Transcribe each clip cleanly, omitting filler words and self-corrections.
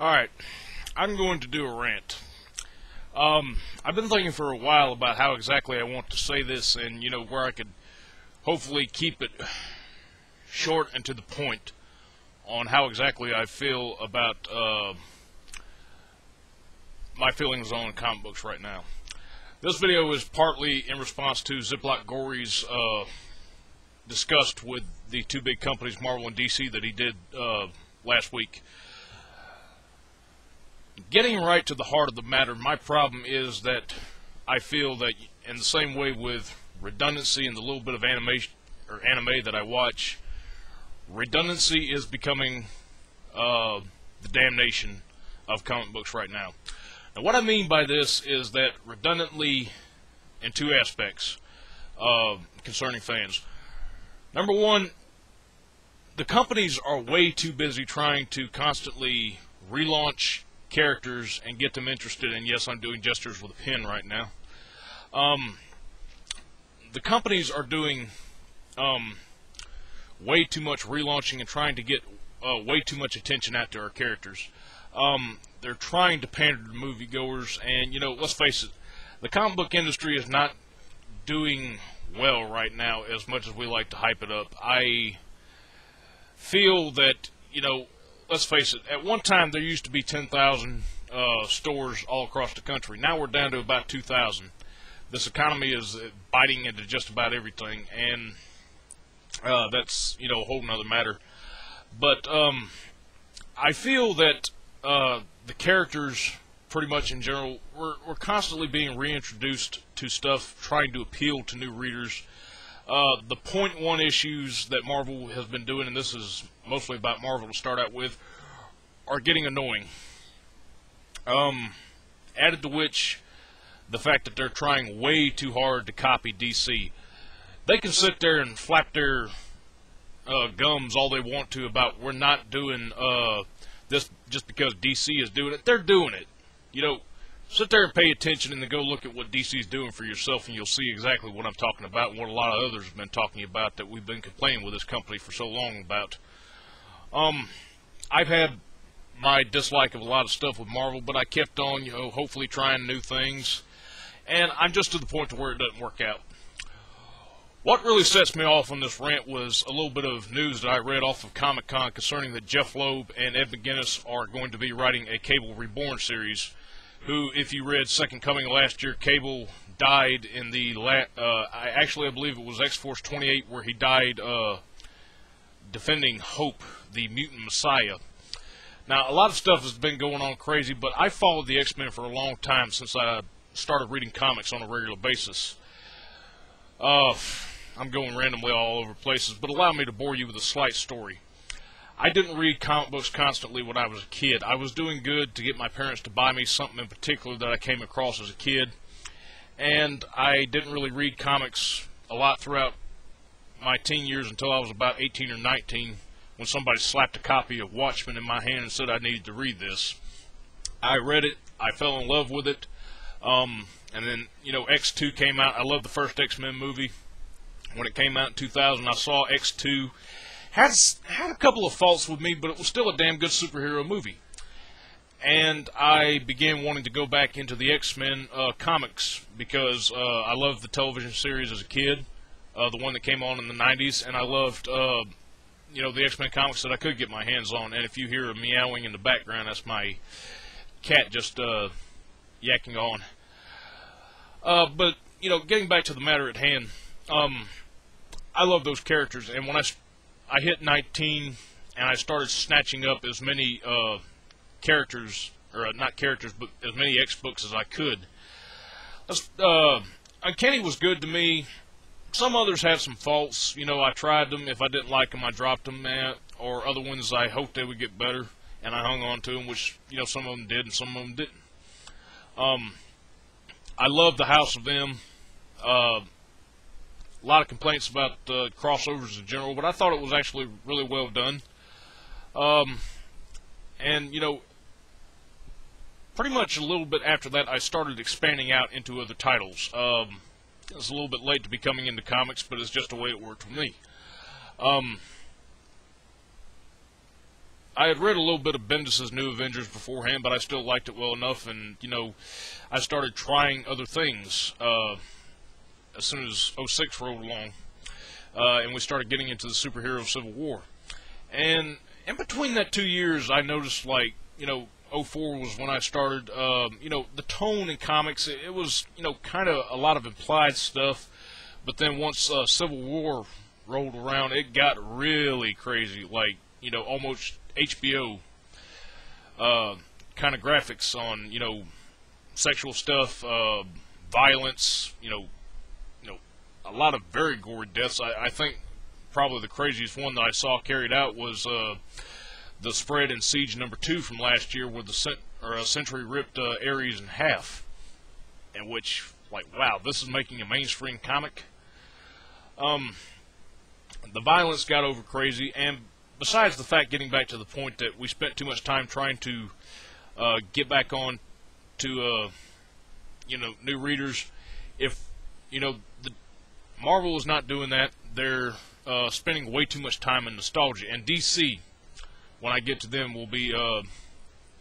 Alright, I'm going to do a rant. I've been thinking for a while about how exactly I want to say this and, where I could hopefully keep it short and to the point on how exactly I feel about my feelings on comic books right now. This video is partly in response to Ziploc Gory's disgust with the two big companies, Marvel and DC, that he did last week. Getting right to the heart of the matter, my problem is that I feel that in the same way with redundancy and the little bit of animation or anime that I watch, redundancy is becoming the damnation of comic books right now. Now, what I mean by this is that redundantly in two aspects concerning fans. Number one, the companies are way too busy trying to constantly relaunch characters and get them interested, and yes, I'm doing gestures with a pen right now. The companies are doing way too much relaunching and trying to get way too much attention out to our characters. They're trying to pander to moviegoers, and let's face it, the comic book industry is not doing well right now as much as we like to hype it up. I feel that, let's face it, at one time there used to be 10,000 stores all across the country. Now we're down to about 2,000. This economy is biting into just about everything, and that's, a whole nother matter. But I feel that the characters, pretty much in general, we're constantly being reintroduced to stuff, trying to appeal to new readers. The point one issues that Marvel has been doing, and this is mostly about Marvel to start out with, are getting annoying. Added to which, the fact that they're trying way too hard to copy DC. They can sit there and flap their gums all they want to about we're not doing this just because DC is doing it. They're doing it. Sit there and pay attention and then go look at what DC is doing for yourself, and you'll see exactly what I'm talking about and what a lot of others have been talking about that we've been complaining with this company for so long about. I've had my dislike of a lot of stuff with Marvel, but I kept on, hopefully trying new things, and I'm just to the point to where it doesn't work out. What really sets me off on this rant was a little bit of news that I read off of Comic-Con concerning that Jeff Loeb and Ed McGuinness are going to be writing a Cable Reborn series, who, if you read Second Coming last year, Cable died in the, I believe it was X-Force 28, where he died defending Hope, the mutant messiah. Now, a lot of stuff has been going on crazy, but I followed the X-Men for a long time since I started reading comics on a regular basis. I'm going randomly all over places, but allow me to bore you with a slight story. I didn't read comic books constantly when I was a kid. I was doing good to get my parents to buy me something in particular that I came across as a kid, and I didn't really read comics a lot throughout my teen years until I was about 18 or 19, when somebody slapped a copy of Watchmen in my hand and said I needed to read this. I read it, I fell in love with it, and then, X2 came out. I loved the first X-Men movie. When it came out in 2000, I saw X2. Had a couple of faults with me, but it was still a damn good superhero movie. And I began wanting to go back into the X-Men comics because I loved the television series as a kid, the one that came on in the 90s, and I loved, the X-Men comics that I could get my hands on. And if you hear a meowing in the background, that's my cat just yakking on. But, getting back to the matter at hand, I love those characters, and when I hit 19 and I started snatching up as many characters, or not characters, but as many X books as I could. Uncanny was good to me. Some others had some faults. I tried them. If I didn't like them, I dropped them. Or other ones, I hoped they would get better, and I hung on to them, which, some of them did and some of them didn't. I love the House of M. A lot of complaints about crossovers in general, but I thought it was actually really well done. And, pretty much a little bit after that, I started expanding out into other titles. It's a little bit late to be coming into comics, but it's just the way it worked for me. I had read a little bit of Bendis' New Avengers beforehand, but I still liked it well enough, and, you know, I started trying other things as soon as '06 rolled along, and we started getting into the superhero Civil War. And in between that 2 years, I noticed, like, you know, '04 was when I started, you know, the tone in comics, it was, you know, kind of a lot of implied stuff, but then once Civil War rolled around, it got really crazy, like, you know, almost HBO kind of graphics on, you know, sexual stuff, violence, you know, a lot of very gory deaths. I think probably the craziest one that I saw carried out was the spread in Siege #2 from last year, where a Sentry ripped Ares in half, in which, like, wow, this is making a mainstream comic. The violence got over crazy, and besides the fact, getting back to the point that we spent too much time trying to get back on to, you know, new readers, if, you know, Marvel is not doing that, they're spending way too much time in nostalgia, and DC, when I get to them, will be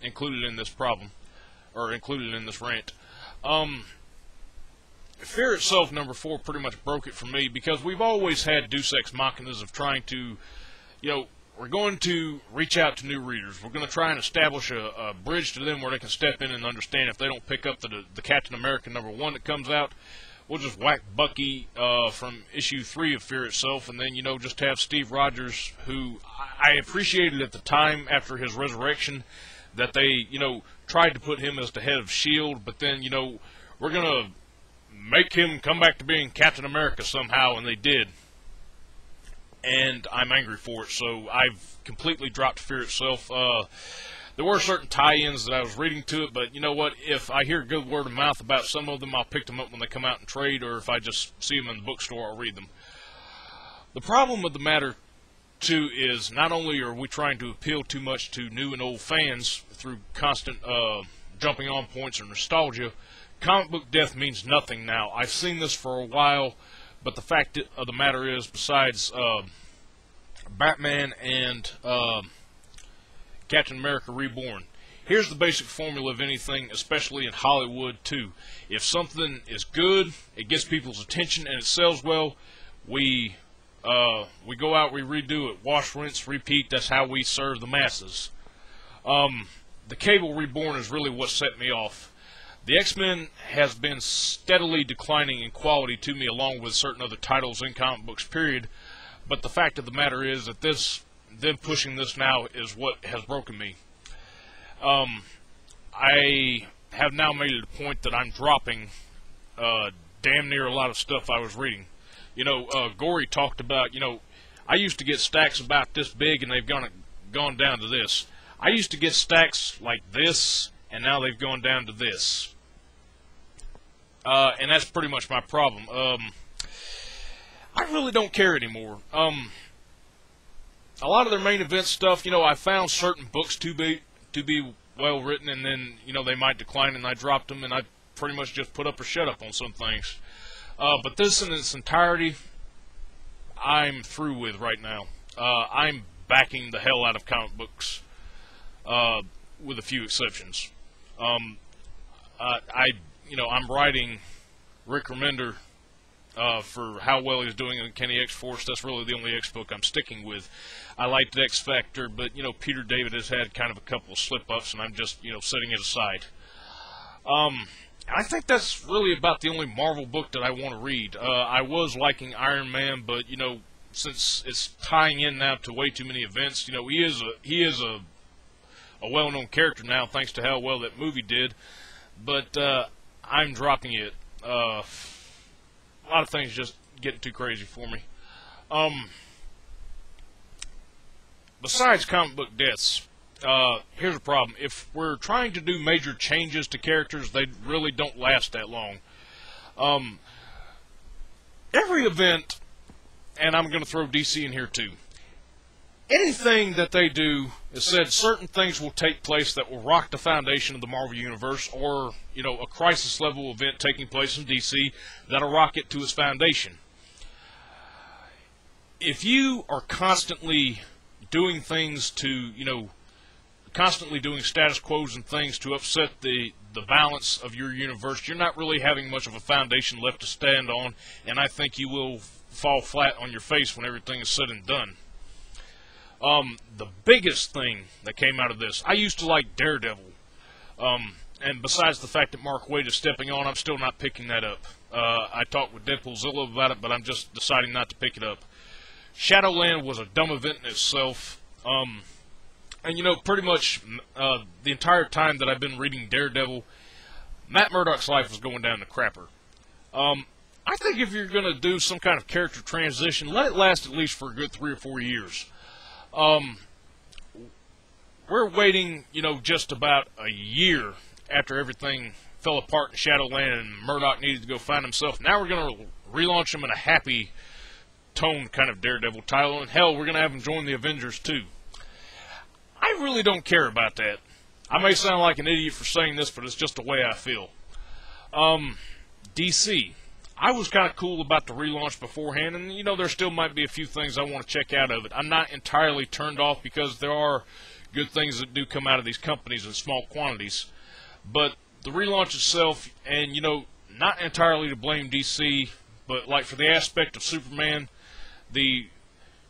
included in this problem, or included in this rant. Fear Itself #4 pretty much broke it for me, because we've always had Deus Ex Machinas of trying to, you know, we're going to reach out to new readers. We're going to try and establish a bridge to them where they can step in and understand. If they don't pick up the Captain America #1 that comes out, we'll just whack Bucky from issue 3 of Fear Itself, and then, you know, just have Steve Rogers, who I appreciated at the time after his resurrection, that they, you know, tried to put him as the head of S.H.I.E.L.D., but then, you know, we're going to make him come back to being Captain America somehow, and they did. And I'm angry for it, so I've completely dropped Fear Itself. There were certain tie-ins that I was reading to it, but you know what? If I hear good word of mouth about some of them, I'll pick them up when they come out in trade, or if I just see them in the bookstore, I'll read them. The problem with the matter, too, is not only are we trying to appeal too much to new and old fans through constant jumping on points or nostalgia, comic book death means nothing now. I've seen this for a while, but the fact of the matter is, besides Batman and Captain America Reborn, here's the basic formula of anything, especially in Hollywood too. If something is good, it gets people's attention, and it sells well, we go out, we redo it, wash, rinse, repeat. That's how we serve the masses. The Cable Reborn is really what set me off. The X-Men has been steadily declining in quality to me, along with certain other titles in comic books, period. But the fact of the matter is that them pushing this now is what has broken me. I have now made it a point that I'm dropping damn near a lot of stuff I was reading. You know, Gory talked about, you know, I used to get stacks about this big, and they've gone down to this. I used to get stacks like this, and now they've gone down to this. And that's pretty much my problem. I really don't care anymore. A lot of their main event stuff, you know, I found certain books to be well written, and then, you know, they might decline, and I dropped them, and I pretty much just put up or shut up on some things. But this in its entirety, I'm through with right now. I'm backing the hell out of comic books, with a few exceptions. I'm writing Rick Remender for how well he's doing in Kenny X-Force. That's really the only X book I'm sticking with. I liked X Factor, but, you know, Peter David has had kind of a couple of slip-ups, and I'm just, you know, setting it aside. I think that's really about the only Marvel book that I want to read. I was liking Iron Man, but, you know, since it's tying in now to way too many events, you know, he is a well-known character now, thanks to how well that movie did. But I'm dropping it. A lot of things just getting too crazy for me. Besides comic book deaths, here's a problem. If we're trying to do major changes to characters, they really don't last that long. Every event, and I'm going to throw DC in here too, anything that they do is said certain things will take place that will rock the foundation of the Marvel Universe, or, you know, a crisis level event taking place in DC that'll rock it to its foundation. If you are constantly doing things to, you know, constantly doing status quos and things to upset the balance of your universe, you're not really having much of a foundation left to stand on, and I think you will fall flat on your face when everything is said and done. The biggest thing that came out of this, I used to like Daredevil, and besides the fact that Mark Waid is stepping on, I'm still not picking that up. I talked with Deadpoolzilla about it, but I'm just deciding not to pick it up. Shadowland was a dumb event in itself, and you know, pretty much the entire time that I've been reading Daredevil, Matt Murdock's life was going down the crapper. I think if you're going to do some kind of character transition, let it last at least for a good 3 or 4 years. We're waiting, you know, just about a year after everything fell apart in Shadowland and Murdock needed to go find himself. Now we're going to relaunch him in a happy tone kind of Daredevil title, and hell, we're going to have him join the Avengers too. I really don't care about that. I may sound like an idiot for saying this, but it's just the way I feel. DC. I was kind of cool about the relaunch beforehand, and you know, there still might be a few things I want to check out of it. I'm not entirely turned off because there are good things that do come out of these companies in small quantities. But the relaunch itself, and you know, not entirely to blame DC, but like for the aspect of Superman, the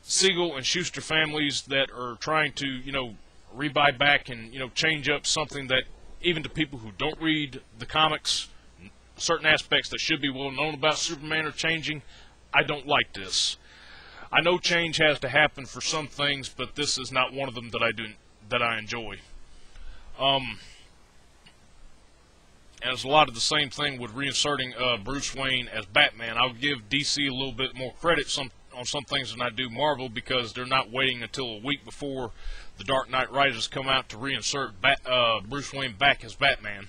Siegel and Schuster families that are trying to, you know, rebuy back and, you know, change up something that even to people who don't read the comics, certain aspects that should be well known about Superman are changing. I don't like this. I know change has to happen for some things, but this is not one of them that I enjoy. And it's a lot of the same thing with reinserting Bruce Wayne as Batman. I'll give DC a little bit more credit on some things than I do Marvel, because they're not waiting until a week before The Dark Knight Rises come out to reinsert Bruce Wayne back as Batman.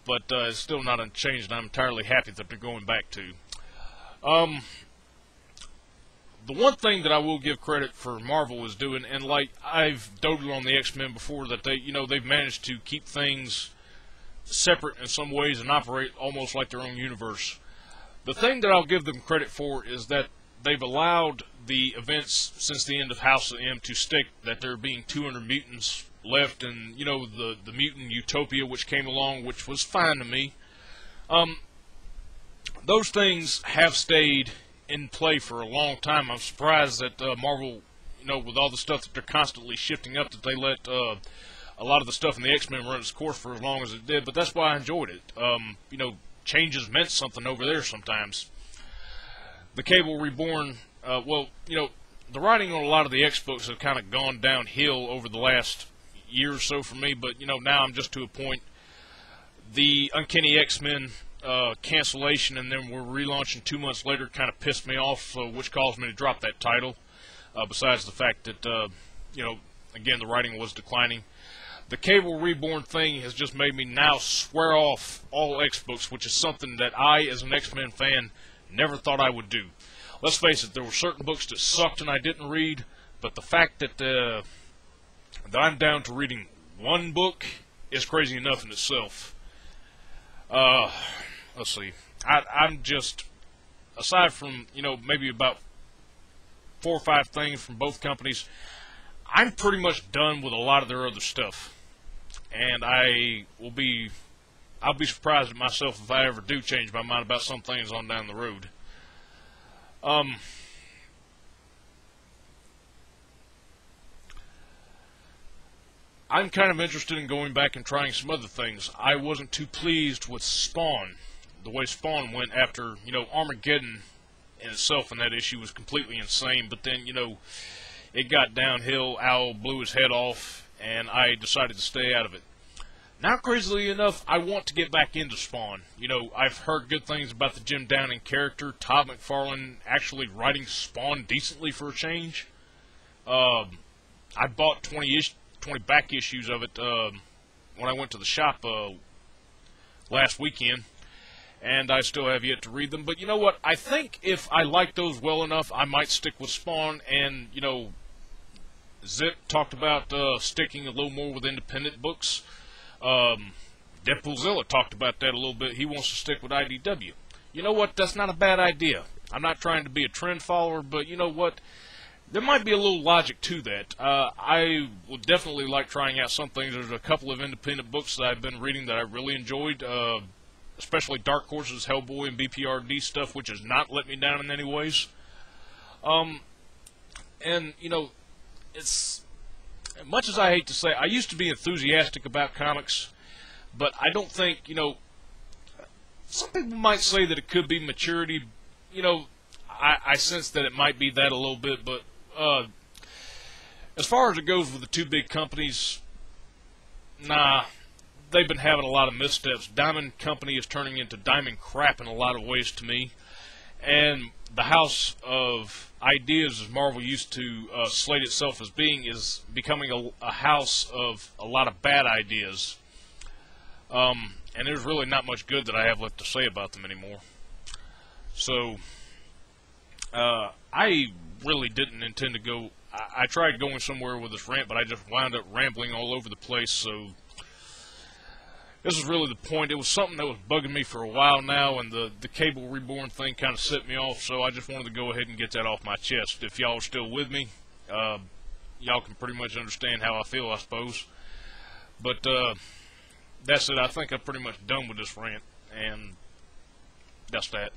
But it's still not unchanged, and I'm entirely happy that they're going back to. The one thing that I will give credit for Marvel is doing, and like I've doted on the X-Men before, that they've managed to keep things separate in some ways and operate almost like their own universe. The thing that I'll give them credit for is that they've allowed the events since the end of House of M to stick, that there being 200 mutants left, and you know, the mutant utopia which came along, which was fine to me. Those things have stayed in play for a long time. I'm surprised that Marvel, you know, with all the stuff that they're constantly shifting up, that they let a lot of the stuff in the X-Men run its course for as long as it did. But that's why I enjoyed it. You know, changes meant something over there sometimes. The Cable Reborn, well, you know, the writing on a lot of the X books have kind of gone downhill over the last year or so for me, but you know, now I'm just to a point. The Uncanny X-Men cancellation, and then we're relaunching 2 months later, kind of pissed me off, which caused me to drop that title, besides the fact that, you know, again, the writing was declining. The Cable Reborn thing has just made me now swear off all X books, which is something that I, as an X-Men fan, never thought I would do. Let's face it, there were certain books that sucked and I didn't read, but the fact that I'm down to reading one book is crazy enough in itself. Let's see. I'm just, aside from, you know, maybe about 4 or 5 things from both companies, I'm pretty much done with a lot of their other stuff. And I'll be surprised at myself if I ever do change my mind about some things on down the road. I'm kind of interested in going back and trying some other things. I wasn't too pleased with Spawn, the way Spawn went after, you know, Armageddon in itself, and that issue was completely insane, but then, you know, it got downhill, Owl blew his head off, and I decided to stay out of it. Now, crazily enough, I want to get back into Spawn. You know, I've heard good things about the Jim Downing character, Todd McFarlane actually writing Spawn decently for a change. I bought 20 back issues of it when I went to the shop last weekend, and I still have yet to read them. But you know what? I think if I like those well enough, I might stick with Spawn. And, you know, Zip talked about sticking a little more with independent books. Deadpoolzilla talked about that a little bit. He wants to stick with IDW. You know what? That's not a bad idea. I'm not trying to be a trend follower, but you know what? there might be a little logic to that. I would definitely like trying out some things. There's a couple of independent books that I've been reading that I really enjoyed, especially Dark Horse's Hellboy and BPRD stuff, which has not let me down in any ways. And, you know, it's, much as I hate to say, I used to be enthusiastic about comics, but I don't think, you know, some people might say that it could be maturity. You know, I sense that it might be that a little bit, but as far as it goes with the two big companies, nah, they've been having a lot of missteps. Diamond Company is turning into diamond crap in a lot of ways to me, and the house of ideas, as Marvel used to slate itself as being, is becoming a house of a lot of bad ideas. And there's really not much good that I have left to say about them anymore. So, I really didn't intend to go. I tried going somewhere with this rant, but I just wound up rambling all over the place. So, this is really the point. It was something that was bugging me for a while now, and the Cable Reborn thing kind of set me off. So, I just wanted to go ahead and get that off my chest. If y'all are still with me, y'all can pretty much understand how I feel, I suppose. But, that's it. I think I'm pretty much done with this rant, and that's that.